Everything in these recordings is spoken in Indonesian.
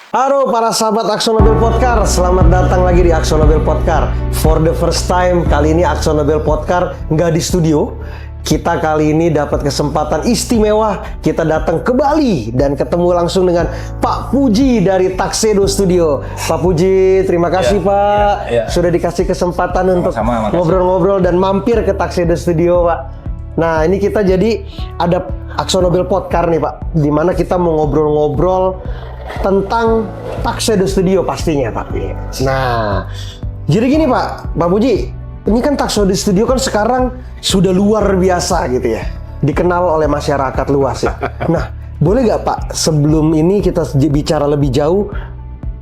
Halo para sahabat Aksonobil Podcast, selamat datang lagi di Aksonobil Podcast. For the first time, kali ini Aksonobil Podcast nggak di studio. Kita kali ini dapat kesempatan istimewa, kita datang ke Bali dan ketemu langsung dengan Pak Puji dari Tuxedo Studio. Pak Puji, terima kasih Pak, sudah dikasih kesempatan untuk ngobrol-ngobrol dan mampir ke Tuxedo Studio Pak. Nah ini kita jadi ada Aksonobil Podcast nih Pak, dimana kita mau ngobrol-ngobrol tentang Tuxedo Studio pastinya Pak. Nah, jadi gini Pak Puji, ini kan Tuxedo Studio kan sekarang sudah luar biasa gitu ya, dikenal oleh masyarakat luas ya. Nah, boleh nggak Pak, sebelum ini kita bicara lebih jauh,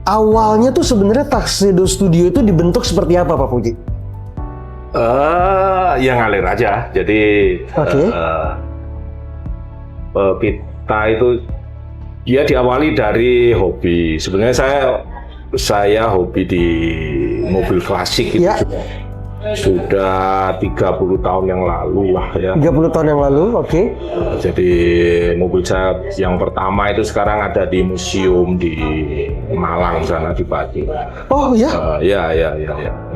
awalnya tuh sebenarnya Tuxedo Studio itu dibentuk seperti apa Pak Puji? Ya ngalir aja. Jadi kita itu ya diawali dari hobi. Sebenarnya saya hobi di mobil klasik itu sudah 30 tahun yang lalu lah ya. 30 tahun yang lalu, oke. Jadi mobil saya yang pertama itu sekarang ada di museum di Malang sana di Bali. Oh ya? Ya.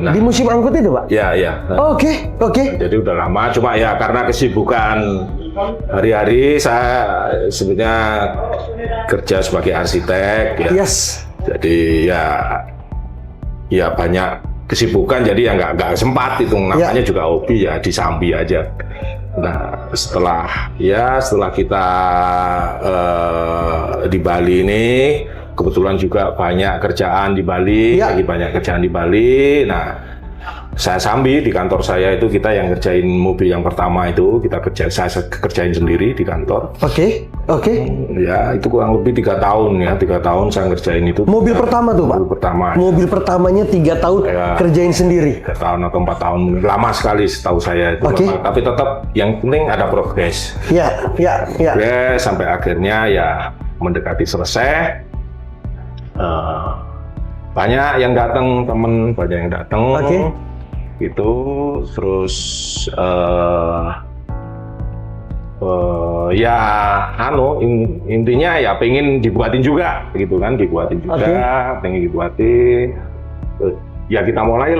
Nah, di museum angkut itu Pak? Ya. Oke. Jadi udah lama, cuma ya karena kesibukan hari-hari saya sebenarnya kerja sebagai arsitek ya. Yes. Jadi ya banyak kesibukan, jadi ya nggak sempat itu, namanya juga hobi ya, disambi aja. Nah setelah kita di Bali ini kebetulan juga banyak kerjaan di Bali, lagi banyak kerjaan di Bali. Nah saya sambi di kantor saya itu, kita yang kerjain mobil yang pertama itu saya kerjain sendiri di kantor. Oke. Ya itu kurang lebih 3 tahun ya, 3 tahun saya ngerjain itu. Mobil pertama tuh Pak? Mobil pertama. Mobil pertamanya 3 tahun kerjain sendiri? 3 tahun atau 4 tahun, lama sekali setahu saya itu. Tapi tetap yang penting ada progres. Ya. Progres sampai akhirnya ya mendekati selesai. Banyak yang datang, temen banyak yang datang. Gitu, terus intinya ya pengen dibuatin juga gitu kan, pengen dibuatin. Ya kita mulai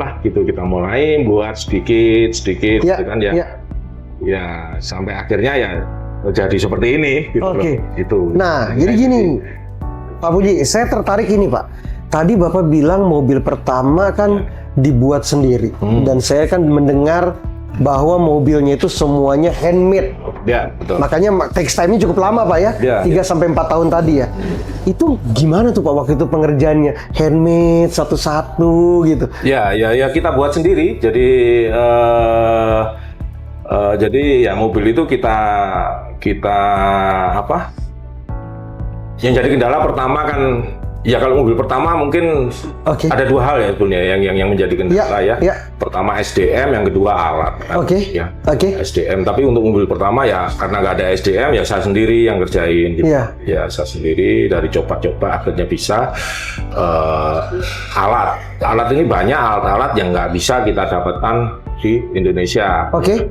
buat sedikit gitu kan ya. Ya sampai akhirnya ya jadi seperti ini gitu. Gitu. Nah, jadi gini Pak Puji, saya tertarik ini Pak. Tadi Bapak bilang mobil pertama kan dibuat sendiri, dan saya kan mendengar bahwa mobilnya itu semuanya handmade. Ya, betul. Makanya takes time-nya cukup lama Pak ya, 3-4 tahun tadi ya. Itu gimana tuh Pak waktu itu pengerjaannya? Handmade satu-satu gitu? Ya kita buat sendiri. Jadi ya mobil itu kita apa? Yang jadi kendala pertama kan, ya kalau mobil pertama mungkin ada 2 hal ya sebenarnya yang menjadi kendala ya. Pertama SDM, yang kedua alat. Kan? SDM, tapi untuk mobil pertama ya karena nggak ada SDM ya saya sendiri yang kerjain. Gitu. Ya saya sendiri dari coba-coba akhirnya bisa. Alat ini banyak alat-alat yang nggak bisa kita dapatkan di Indonesia. Jadi,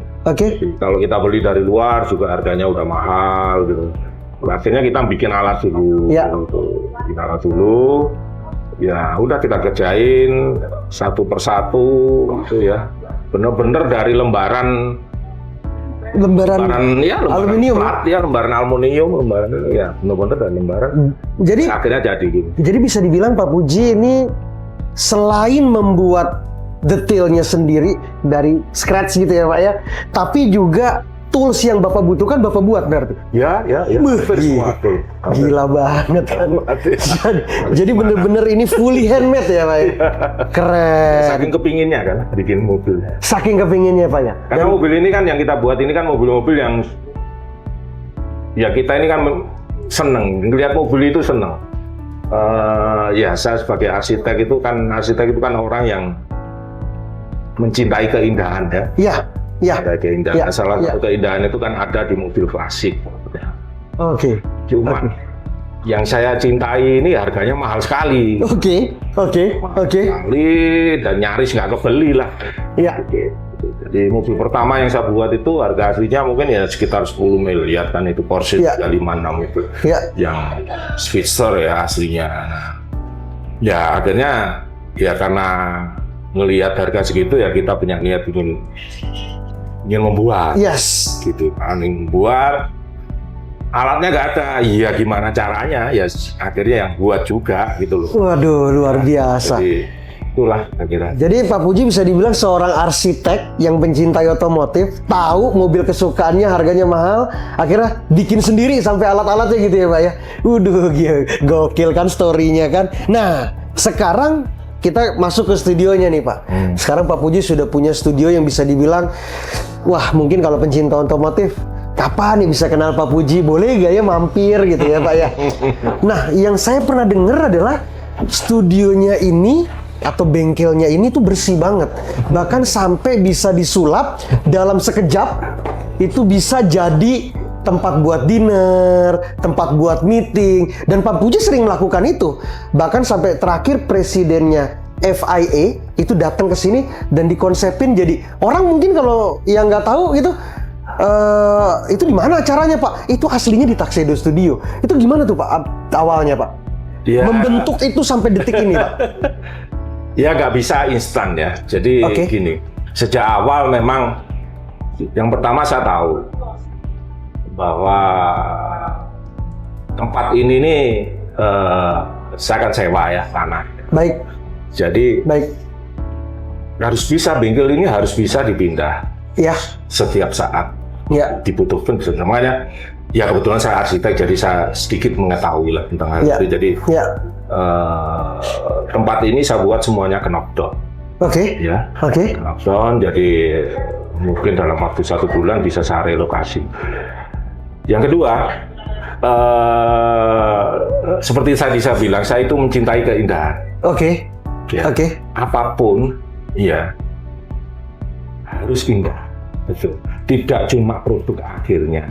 kalau kita beli dari luar juga harganya udah mahal gitu. Akhirnya kita bikin alat dulu, ya udah kita kerjain satu persatu gitu ya, bener-bener dari lembaran aluminium, lembaran aluminium, bener-bener dari lembaran. Jadi akhirnya jadi gitu. Jadi bisa dibilang Pak Puji ini selain membuat detailnya sendiri dari scratch gitu ya Pak ya, tapi juga tools yang Bapak butuhkan Bapak buat berarti? Ya. Gila banget kan. Jadi bener-bener ini fully handmade ya Pak? Keren. Saking kepinginnya kan bikin mobil. Saking kepinginnya Pak ya? Karena mobil ini kan yang kita buat ini kan mobil-mobil yang ya kita ini kan seneng, ngelihat mobil itu seneng. Ya saya sebagai arsitek itu kan orang yang mencintai keindahan ya. Keindahan. Salah satu keindahan itu kan ada di mobil klasik. Cuma yang saya cintai ini harganya mahal sekali. Mahal sekali dan nyaris nggak kebeli lah. Jadi mobil pertama yang saya buat itu harga aslinya mungkin ya sekitar 10 miliar kan, itu Porsche 356 itu. Yang Spitzer ya aslinya. Ya akhirnya ya karena ngelihat harga segitu ya kita punya niat ingin membuat. Yes. Gitu kan, membuat. Alatnya nggak ada, iya gimana caranya? Ya akhirnya yang buat juga gitu loh. Waduh, luar biasa. Jadi itulah kira-kira. Jadi Pak Puji bisa dibilang seorang arsitek yang pencintai otomotif, tahu mobil kesukaannya harganya mahal, akhirnya bikin sendiri sampai alat-alatnya gitu ya Pak ya. Gokil kan story-nya kan. Nah, sekarang kita masuk ke studionya nih Pak. Sekarang Pak Puji sudah punya studio yang bisa dibilang, wah mungkin kalau pencinta otomotif, kapan nih bisa kenal Pak Puji? Boleh gak ya mampir gitu ya Pak ya? Nah, yang saya pernah dengar adalah studionya ini atau bengkelnya ini tuh bersih banget. Bahkan sampai bisa disulap dalam sekejap itu bisa jadi tempat buat dinner, tempat buat meeting, dan Pak Puji sering melakukan itu. Bahkan sampai terakhir presidennya FIA itu datang ke sini dan dikonsepin jadi orang mungkin kalau yang nggak tahu gitu, itu di mana acaranya Pak? Itu aslinya di Tuxedo Studio. Itu gimana tuh Pak awalnya Pak? Ya. Membentuk itu sampai detik ini Pak? Ya nggak bisa instan ya. Jadi gini, sejak awal memang yang pertama saya tahu bahwa tempat ini nih saya akan sewa ya tanah. Baik. Jadi harus bisa, bengkel ini harus bisa dipindah. Ya. Setiap saat. Ya. Dibutuhkan semuanya. Ya kebetulan saya arsitek jadi saya sedikit mengetahui lah tentang hal itu. Jadi tempat ini saya buat semuanya knockdown. Ya. Knockdown. Jadi mungkin dalam waktu 1 bulan bisa saya relokasi. Yang kedua, seperti saya bisa bilang, saya itu mencintai keindahan. Ya. Apapun, ya harus indah, betul. Tidak cuma produk akhirnya,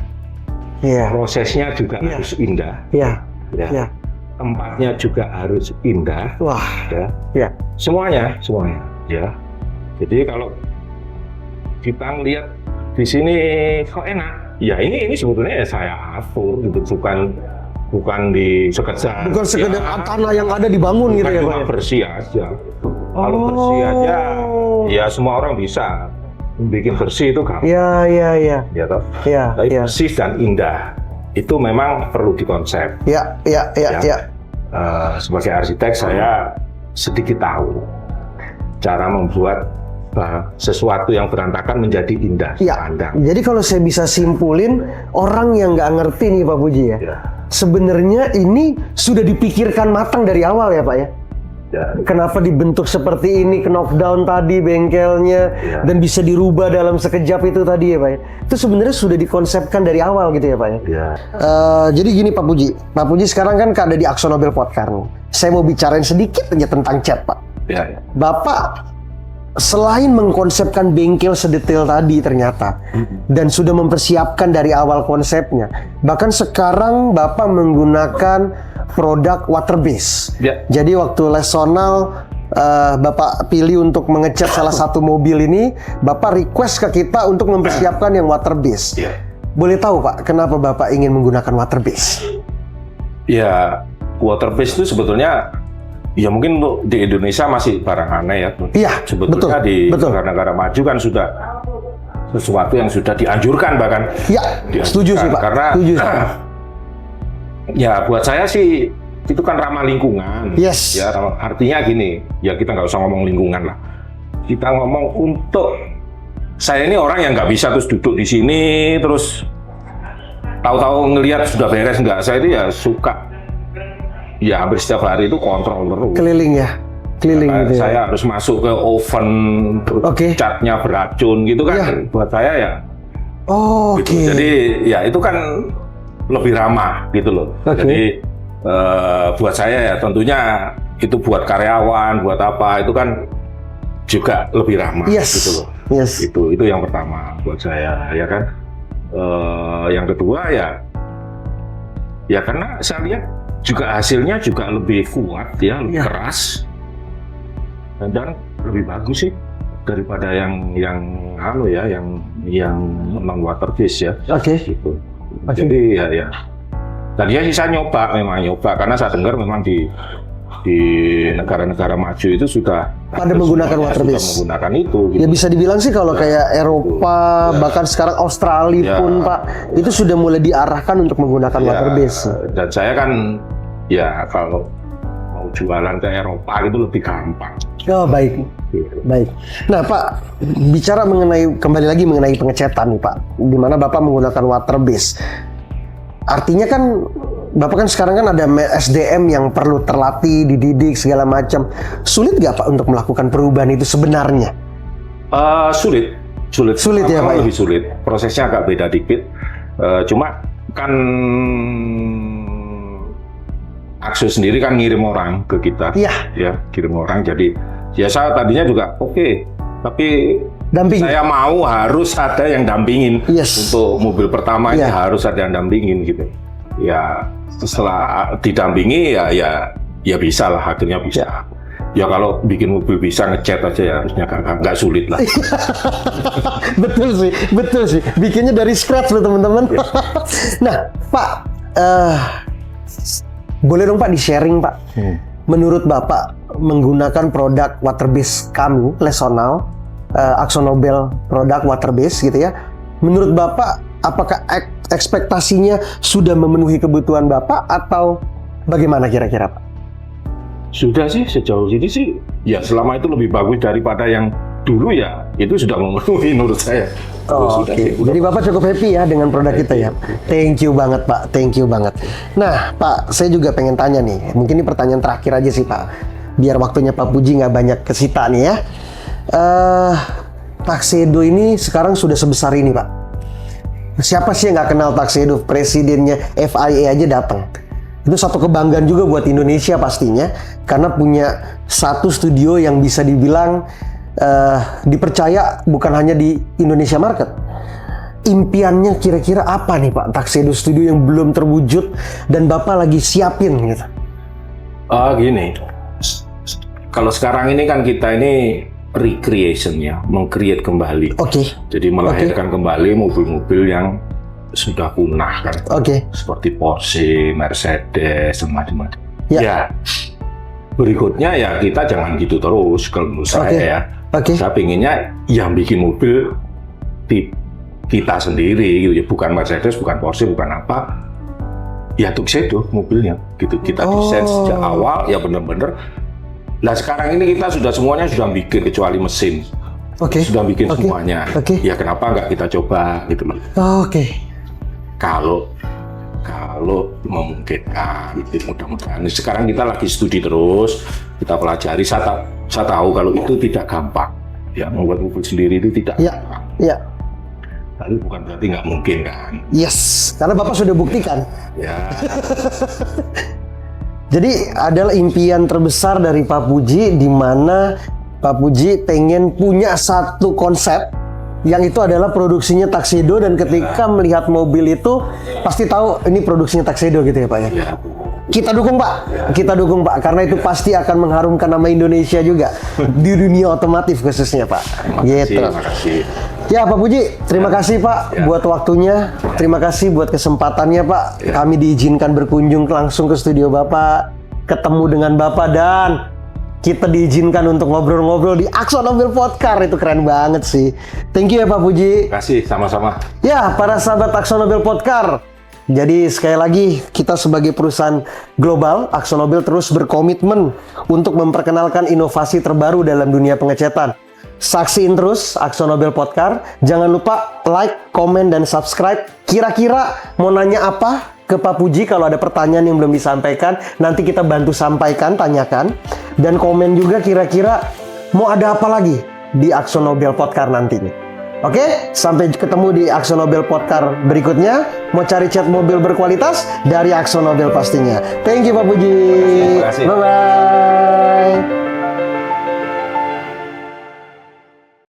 prosesnya juga harus indah. Tempatnya juga harus indah. Semuanya. Ya. Jadi kalau kita ngelihat di sini kok enak, ya ini sebetulnya saya atur gitu, bukan di sekedar. Bukan sekedar tanah yang ada dibangun gitu ya Pak? Cuma bersih aja. Kalau bersih aja, ya semua orang bisa bikin bersih itu gampang. Iya. Ya toh. Tapi bersih dan indah itu memang perlu dikonsep. Ya. Sebagai arsitek saya sedikit tahu cara membuat sesuatu yang berantakan menjadi indah. Jadi kalau saya bisa simpulin, orang yang nggak ngerti nih Pak Puji ya. Sebenarnya ini sudah dipikirkan matang dari awal ya Pak ya? Kenapa dibentuk seperti ini, knockdown tadi bengkelnya, dan bisa dirubah dalam sekejap itu tadi ya Pak ya? Itu sebenarnya sudah dikonsepkan dari awal gitu ya Pak ya? Jadi gini Pak Puji sekarang kan ada di AkzoNobel Podcast nih. Saya mau bicarain sedikit aja tentang chat Pak. Bapak selain mengkonsepkan bengkel sedetail tadi ternyata, dan sudah mempersiapkan dari awal konsepnya, bahkan sekarang Bapak menggunakan produk water base. Jadi waktu Lesonal Bapak pilih untuk mengecat salah satu mobil ini, Bapak request ke kita untuk mempersiapkan yang water base. Boleh tahu Pak, kenapa Bapak ingin menggunakan water base? Ya, water base itu sebetulnya ya mungkin untuk di Indonesia masih barang aneh ya. Iya, sebetulnya di negara-negara maju kan sudah sesuatu yang sudah dianjurkan bahkan. Iya, setuju sih Pak. Karena ya buat saya sih itu kan ramah lingkungan. Ya artinya gini, ya kita nggak usah ngomong lingkungan lah. Kita ngomong untuk saya ini orang yang nggak bisa terus duduk di sini terus tahu-tahu ngelihat sudah beres nggak. Saya itu ya suka. Ya hampir setiap hari itu kontrol terus. Keliling gitu ya. Saya harus masuk ke oven, catnya beracun gitu kan. Buat saya ya. Gitu. Jadi ya itu kan lebih ramah gitu loh. Jadi buat saya ya tentunya itu buat karyawan, buat apa itu kan juga lebih ramah gitu loh. Itu yang pertama buat saya ya kan. Yang kedua ya karena saya lihat juga hasilnya juga lebih kuat ya, lebih keras dan lebih bagus sih daripada yang non water base ya. Gitu. Jadi ya tadinya sih saya nyoba karena saya dengar memang di di negara-negara maju itu sudah pada menggunakan waterbase. Menggunakan itu. Gitu. Ya bisa dibilang sih kalau kayak Eropa, bahkan sekarang Australia pun Pak, itu sudah mulai diarahkan untuk menggunakan waterbase. Dan saya kan ya kalau mau jualan ke Eropa itu lebih gampang. Oh baik, baik. Nah Pak, bicara kembali lagi mengenai pengecetan nih Pak, di mana Bapak menggunakan waterbase. Artinya kan Bapak kan sekarang kan ada SDM yang perlu terlatih, dididik segala macam. Sulit nggak Pak untuk melakukan perubahan itu sebenarnya? Sulit ya Pak. Lebih sulit. Prosesnya agak beda dikit. Cuma kan Akso sendiri kan ngirim orang ke kita. Iya. Ya, kirim orang. Jadi ya saya tadinya juga oke, tapi saya mau harus ada yang dampingin. Untuk mobil pertama ini harus ada yang dampingin gitu. Ya setelah didampingi ya bisa lah, akhirnya bisa. Ya kalau bikin mobil bisa ngecat aja ya harusnya nggak sulit lah. betul sih. Bikinnya dari scratch loh teman-teman. Nah Pak, boleh dong Pak di-sharing Pak. Menurut Bapak menggunakan produk waterbase kami, Lesonal, Akzo Nobel produk waterbase gitu ya. Menurut Bapak apakah ekspektasinya sudah memenuhi kebutuhan Bapak atau bagaimana kira-kira Pak? Sudah sih sejauh ini sih ya selama itu lebih bagus daripada yang dulu ya, itu sudah memenuhi menurut saya. Oke. Jadi Bapak cukup happy ya dengan produk kita ya. Thank you banget Pak, thank you banget. Nah Pak, saya juga pengen tanya nih, mungkin ini pertanyaan terakhir aja sih Pak, biar waktunya Pak Puji nggak banyak kesita nih ya. Tuxedo ini sekarang sudah sebesar ini Pak. Siapa sih yang nggak kenal Tuxedo? Presidennya FIA aja datang. Itu satu kebanggaan juga buat Indonesia pastinya, karena punya satu studio yang bisa dibilang dipercaya bukan hanya di Indonesia market. Impiannya kira-kira apa nih Pak? Tuxedo Studio yang belum terwujud dan Bapak lagi siapin gitu. Gini, kalau sekarang ini kan kita ini recreation ya, meng-create kembali. Jadi melahirkan kembali mobil-mobil yang sudah punah kan. Seperti Porsche, Mercedes, semacam-macam. Ya. Berikutnya ya kita jangan gitu terus kalau menurut saya ya. Saya pinginnya yang bikin mobil kita sendiri gitu ya, bukan Mercedes, bukan Porsche, bukan apa. Ya Tuxedo mobilnya gitu. Kita desain sejak awal ya benar-benar. Nah sekarang ini kita semuanya sudah bikin kecuali mesin. Sudah bikin semuanya. Ya kenapa nggak kita coba gitu loh. Kalau memungkinkan, mudah-mudahan. Sekarang kita lagi studi terus, kita pelajari. Saya tahu kalau itu tidak gampang. Ya membuat mobil sendiri itu tidak gampang. Tapi bukan berarti nggak mungkin kan? Yes, karena Bapak sudah buktikan. Ya. Jadi adalah impian terbesar dari Pak Puji, di mana Pak Puji pengen punya satu konsep yang itu adalah produksinya Tuxedo, dan ketika melihat mobil itu pasti tahu ini produksinya Tuxedo gitu ya Pak ya. Kita dukung Pak, kita dukung Pak, karena itu pasti akan mengharumkan nama Indonesia juga di dunia otomotif khususnya Pak. Gitu. Terima kasih. Ya Pak Puji, terima kasih Pak buat waktunya, terima kasih buat kesempatannya Pak. Kami diizinkan berkunjung langsung ke studio Bapak, ketemu dengan Bapak, dan kita diizinkan untuk ngobrol-ngobrol di Akzo Nobel Podcast. Itu keren banget sih. Thank you ya Pak Puji. Terima kasih, sama-sama. Ya, para sahabat Akzo Nobel Podcast. Jadi sekali lagi, kita sebagai perusahaan global, Akzo Nobel terus berkomitmen untuk memperkenalkan inovasi terbaru dalam dunia pengecetan. Saksiin terus Akzo Nobel Podcast. Jangan lupa like, komen, dan subscribe. Kira-kira mau nanya apa ke Pak Puji? Kalau ada pertanyaan yang belum disampaikan, nanti kita bantu sampaikan, tanyakan. Dan komen juga kira-kira mau ada apa lagi di Akzo Nobel Podcast nanti nih. Oke, sampai ketemu di Akzo Nobel Podcast berikutnya. Mau cari cat mobil berkualitas dari Akzo Nobel pastinya. Thank you Pak Puji. Terima kasih. Bye-bye.